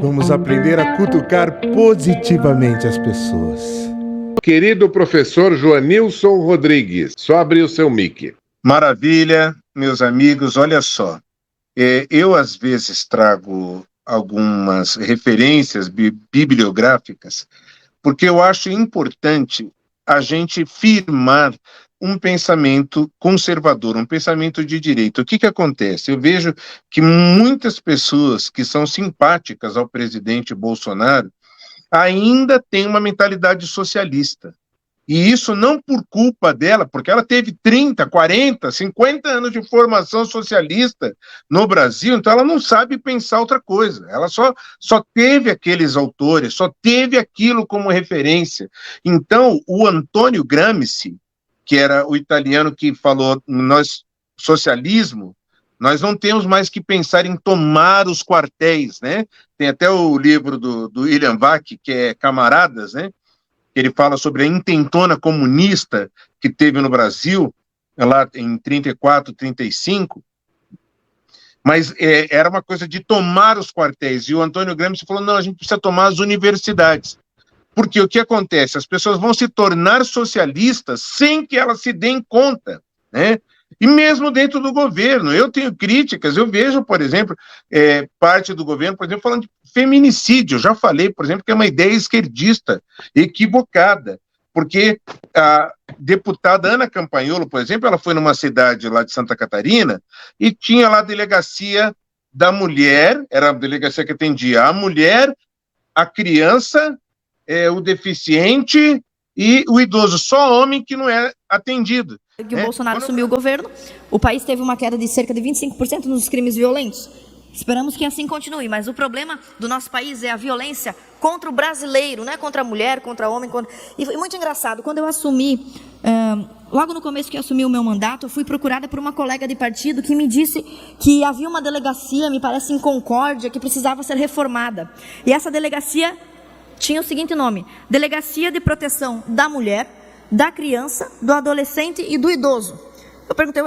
Vamos aprender a cutucar positivamente as pessoas. Querido professor Joanilson Rodrigues, só abrir o seu mic. Maravilha, meus amigos, olha só. Eu, às vezes, trago algumas referências bibliográficas, porque eu acho importante a gente firmar um pensamento conservador, um pensamento de direita. O que acontece? Eu vejo que muitas pessoas que são simpáticas ao presidente Bolsonaro ainda têm uma mentalidade socialista. E isso não por culpa dela, porque ela teve 30, 40, 50 anos de formação socialista no Brasil, então ela não sabe pensar outra coisa. Ela só teve aqueles autores, só teve aquilo como referência. Então, o Antônio Gramsci, que era o italiano que falou, socialismo, nós não temos mais que pensar em tomar os quartéis, né? Tem até o livro do William Vac, que é Camaradas, né? Ele fala sobre a intentona comunista que teve no Brasil, lá em 34, 35, mas era uma coisa de tomar os quartéis, e o Antônio Gramsci falou, não, a gente precisa tomar as universidades, porque o que acontece? As pessoas vão se tornar socialistas sem que elas se deem conta, né? E mesmo dentro do governo, eu tenho críticas, eu vejo, por exemplo, parte do governo, por exemplo, falando de feminicídio. Eu já falei, por exemplo, que é uma ideia esquerdista, equivocada, porque a deputada Ana Campagnolo, por exemplo, ela foi numa cidade lá de Santa Catarina e tinha lá a delegacia da mulher, era a delegacia que atendia a mulher, a criança, o deficiente e o idoso, só homem que não é atendido. Que o Bolsonaro assumiu o governo, o país teve uma queda de cerca de 25% nos crimes violentos. Esperamos que assim continue, mas o problema do nosso país é a violência contra o brasileiro, não é contra a mulher, contra o homem. E foi muito engraçado, quando eu assumi, logo no começo que eu assumi o meu mandato, eu fui procurada por uma colega de partido que me disse que havia uma delegacia, me parece em Concórdia, que precisava ser reformada. E essa delegacia tinha o seguinte nome: Delegacia de Proteção da Mulher, da Criança, do Adolescente e do Idoso. Eu perguntei,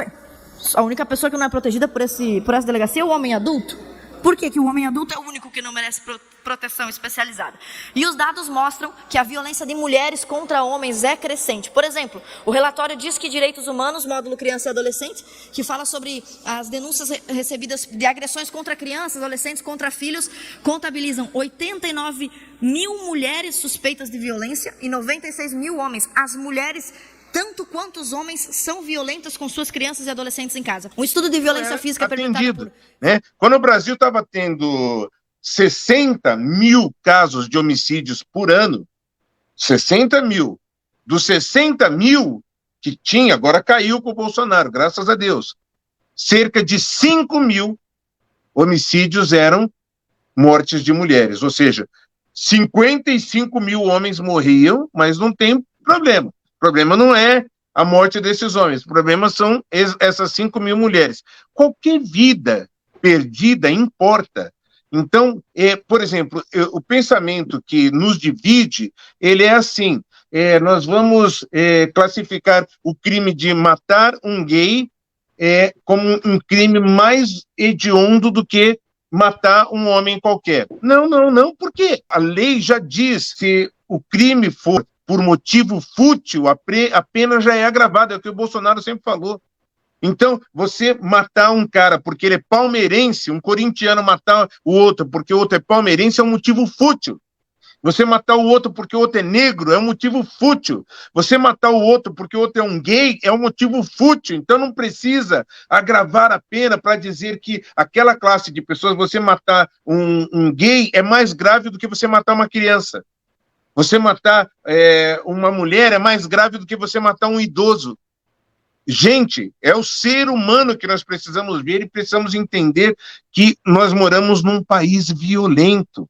a única pessoa que não é protegida por essa delegacia é o homem adulto? Por que o homem adulto é o único que não merece proteção especializada? E os dados mostram que a violência de mulheres contra homens é crescente. Por exemplo, o relatório diz que Direitos Humanos, módulo Criança e Adolescente, que fala sobre as denúncias recebidas de agressões contra crianças, adolescentes, contra filhos, contabilizam 89 mil mulheres suspeitas de violência e 96 mil homens. As mulheres, tanto quanto os homens, são violentos com suas crianças e adolescentes em casa. Um estudo de violência física atendido, né? Quando o Brasil estava tendo 60 mil casos de homicídios por ano, 60 mil, dos 60 mil que tinha, agora caiu com o Bolsonaro, graças a Deus, cerca de 5 mil homicídios eram mortes de mulheres, ou seja, 55 mil homens morriam, mas não tem problema. O problema não é a morte desses homens, o problema são essas 5 mil mulheres. Qualquer vida perdida importa. Então, por exemplo, o pensamento que nos divide, ele é assim, nós vamos classificar o crime de matar um gay como um crime mais hediondo do que matar um homem qualquer. Não, porque a lei já diz, se o crime for por motivo fútil, a pena já é agravada, é o que o Bolsonaro sempre falou. Então, você matar um cara porque ele é palmeirense, um corintiano matar o outro porque o outro é palmeirense, é um motivo fútil. Você matar o outro porque o outro é negro é um motivo fútil. Você matar o outro porque o outro é um gay é um motivo fútil. Então não precisa agravar a pena para dizer que aquela classe de pessoas, você matar um gay é mais grave do que você matar uma criança. Você matar uma mulher é mais grave do que você matar um idoso. Gente, é o ser humano que nós precisamos ver e precisamos entender que nós moramos num país violento.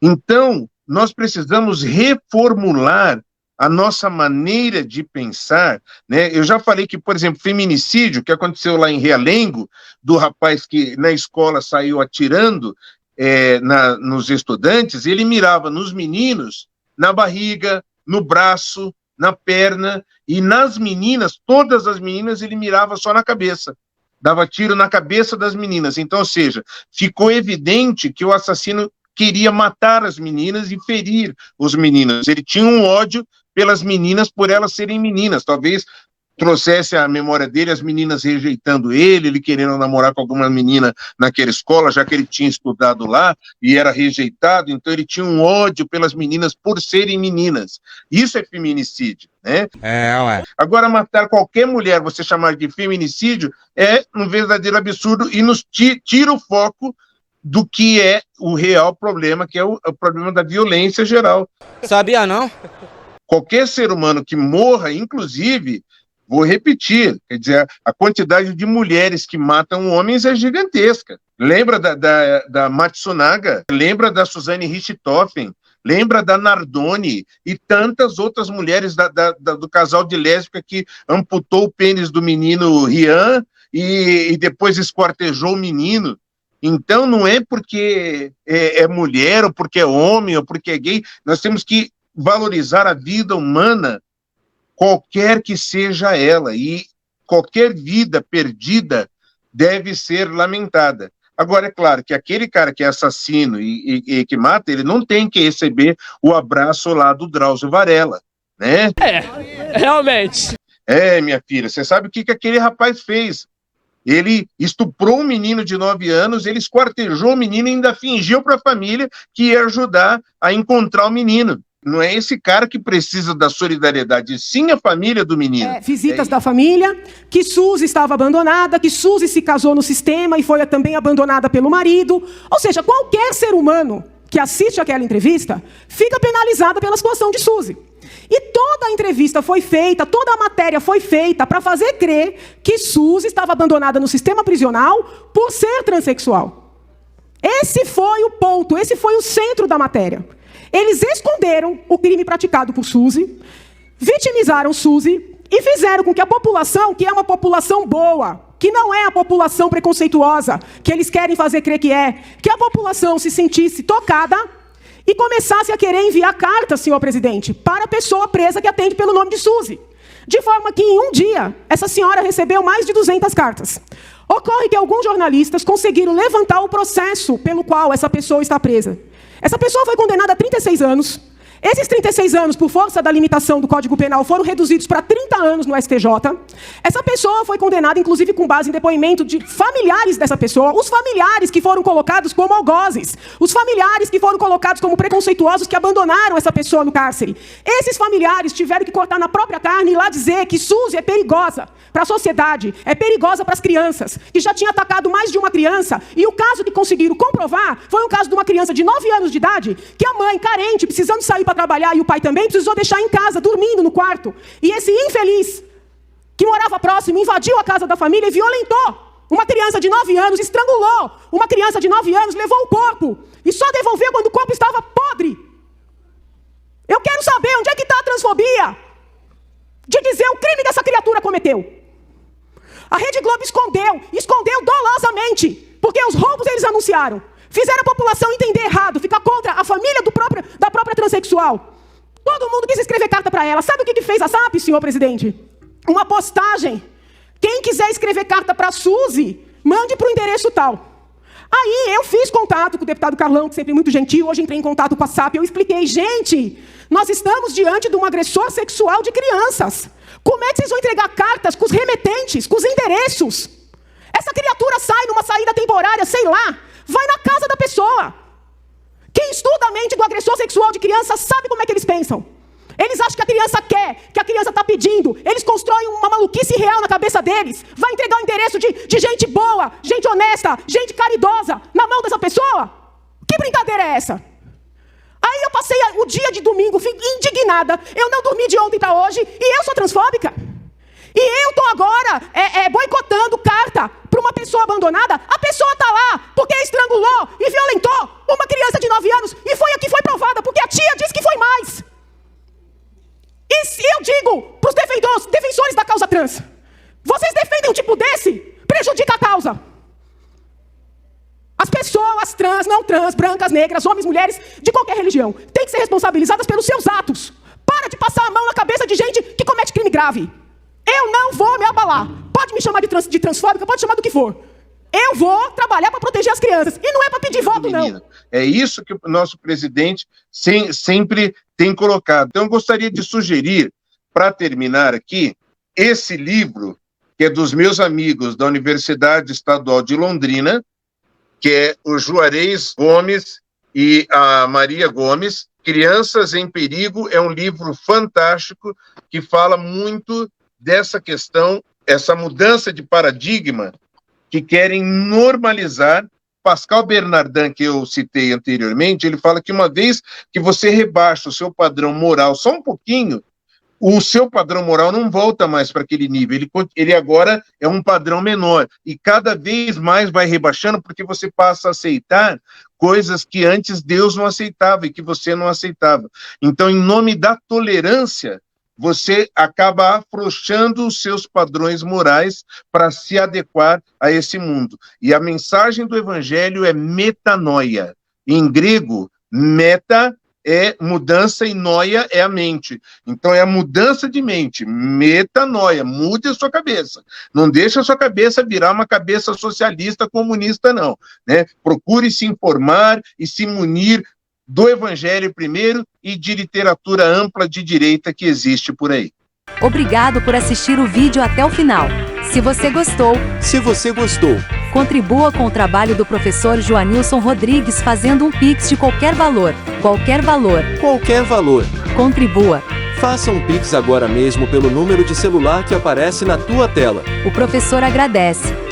Então, nós precisamos reformular a nossa maneira de pensar, né? Eu já falei que, por exemplo, feminicídio, que aconteceu lá em Realengo, do rapaz que na escola saiu atirando nos estudantes, ele mirava nos meninos, na barriga, no braço, na perna, e nas meninas, todas as meninas, ele mirava só na cabeça. Dava tiro na cabeça das meninas. Então, ou seja, ficou evidente que o assassino queria matar as meninas e ferir os meninos. Ele tinha um ódio pelas meninas por elas serem meninas. Talvez trouxesse à memória dele as meninas rejeitando ele querendo namorar com alguma menina naquela escola, já que ele tinha estudado lá e era rejeitado, então ele tinha um ódio pelas meninas por serem meninas. Isso é feminicídio, né? Ué. Agora, matar qualquer mulher, você chamar de feminicídio, é um verdadeiro absurdo e nos tira o foco do que é o real problema, que é o problema da violência geral. Sabia não? Qualquer ser humano que morra, inclusive, vou repetir, quer dizer, a quantidade de mulheres que matam homens é gigantesca. Lembra da Matsunaga, lembra da Suzane Richthofen, lembra da Nardoni e tantas outras mulheres do casal de lésbica que amputou o pênis do menino Rian e depois esquartejou o menino. Então não é porque é mulher, ou porque é homem, ou porque é gay, nós temos que valorizar a vida humana, qualquer que seja ela, e qualquer vida perdida deve ser lamentada. Agora, é claro que aquele cara que é assassino e que mata, ele não tem que receber o abraço lá do Drauzio Varela, né? Realmente. Minha filha, você sabe o que aquele rapaz fez? Ele estuprou um menino de 9 anos, ele esquartejou o menino e ainda fingiu para a família que ia ajudar a encontrar o menino. Não é esse cara que precisa da solidariedade, sim a família do menino. Visitas da família, que Suzy estava abandonada, que Suzy se casou no sistema e foi também abandonada pelo marido. Ou seja, qualquer ser humano que assiste aquela entrevista fica penalizado pela situação de Suzy. E toda a entrevista foi feita, toda a matéria foi feita para fazer crer que Suzy estava abandonada no sistema prisional por ser transexual. Esse foi o ponto, esse foi o centro da matéria. Eles esconderam o crime praticado por Suzy, vitimizaram Suzy e fizeram com que a população, que é uma população boa, que não é a população preconceituosa, que eles querem fazer crer que a população se sentisse tocada e começasse a querer enviar cartas, senhor presidente, para a pessoa presa que atende pelo nome de Suzy. De forma que, em um dia, essa senhora recebeu mais de 200 cartas. Ocorre que alguns jornalistas conseguiram levantar o processo pelo qual essa pessoa está presa. Essa pessoa foi condenada a 36 anos. Esses 36 anos, por força da limitação do Código Penal, foram reduzidos para 30 anos no STJ. Essa pessoa foi condenada, inclusive, com base em depoimento de familiares dessa pessoa, os familiares que foram colocados como algozes, os familiares que foram colocados como preconceituosos que abandonaram essa pessoa no cárcere. Esses familiares tiveram que cortar na própria carne e lá dizer que Suzy é perigosa para a sociedade, é perigosa para as crianças, que já tinha atacado mais de uma criança, e o caso que conseguiram comprovar foi um caso de uma criança de 9 anos de idade, que a mãe, carente, precisando sair para trabalhar, e o pai também, precisou deixar em casa, dormindo no quarto. E esse infeliz, que morava próximo, invadiu a casa da família e violentou uma criança de 9 anos, estrangulou uma criança de 9 anos, levou o corpo, e só devolveu quando o corpo estava podre. Eu quero saber onde é que está a transfobia de dizer o crime que essa criatura cometeu. A Rede Globo escondeu dolosamente, porque os roubos eles anunciaram. Fizeram a população entender errado, ficar contra a família da própria transexual. Todo mundo quis escrever carta para ela. Sabe o que fez a SAP, senhor presidente? Uma postagem. Quem quiser escrever carta para a Suzy, mande para o endereço tal. Aí eu fiz contato com o deputado Carlão, que sempre é muito gentil. Hoje entrei em contato com a SAP. Eu expliquei, gente, nós estamos diante de um agressor sexual de crianças. Como é que vocês vão entregar cartas com os remetentes, com os endereços? Essa criatura sai numa saída temporária, sei lá, vai na casa da pessoa. Quem estuda a mente do agressor sexual de criança sabe como é que eles pensam. Eles acham que a criança quer, que a criança está pedindo. Eles constroem uma maluquice real na cabeça deles. Vai entregar o endereço de gente boa, gente honesta, gente caridosa na mão dessa pessoa? Que brincadeira é essa? Aí eu passei o dia de domingo indignada. Eu não dormi de ontem para hoje e eu sou transfóbica. E eu estou agora boicotando carta para uma pessoa abandonada. A pessoa está lá porque estrangulou e violentou uma criança de 9 anos. E foi a que foi provada, porque a tia disse que foi mais. E se eu digo para os defensores da causa trans, vocês defendem um tipo desse? Prejudica a causa. As pessoas trans, não trans, brancas, negras, homens, mulheres, de qualquer religião, têm que ser responsabilizadas pelos seus atos. Para de passar a mão na cabeça de gente que comete crime grave. Eu não vou me abalar. Pode me chamar de transfóbica, pode chamar do que for. Eu vou trabalhar para proteger as crianças. E não é para pedir voto, não. É isso que o nosso presidente sempre tem colocado. Então, eu gostaria de sugerir, para terminar aqui, esse livro, que é dos meus amigos da Universidade Estadual de Londrina, que é o Juarez Gomes e a Maria Gomes. Crianças em Perigo é um livro fantástico que fala muito dessa questão, essa mudança de paradigma que querem normalizar. Pascal Bernardin, que eu citei anteriormente, ele fala que uma vez que você rebaixa o seu padrão moral só um pouquinho, o seu padrão moral não volta mais para aquele nível, ele agora é um padrão menor, e cada vez mais vai rebaixando, porque você passa a aceitar coisas que antes Deus não aceitava e que você não aceitava. Então, em nome da tolerância, você acaba afrouxando os seus padrões morais para se adequar a esse mundo. E a mensagem do Evangelho é metanoia. Em grego, meta é mudança e noia é a mente. Então é a mudança de mente, metanoia, mude a sua cabeça. Não deixe a sua cabeça virar uma cabeça socialista, comunista, não. Né? Procure se informar e se munir do Evangelho primeiro e de literatura ampla de direita que existe por aí. Obrigado por assistir o vídeo até o final. Se você gostou, contribua com o trabalho do professor Joanilson Rodrigues fazendo um Pix de qualquer valor. Contribua. Faça um Pix agora mesmo pelo número de celular que aparece na tua tela. O professor agradece.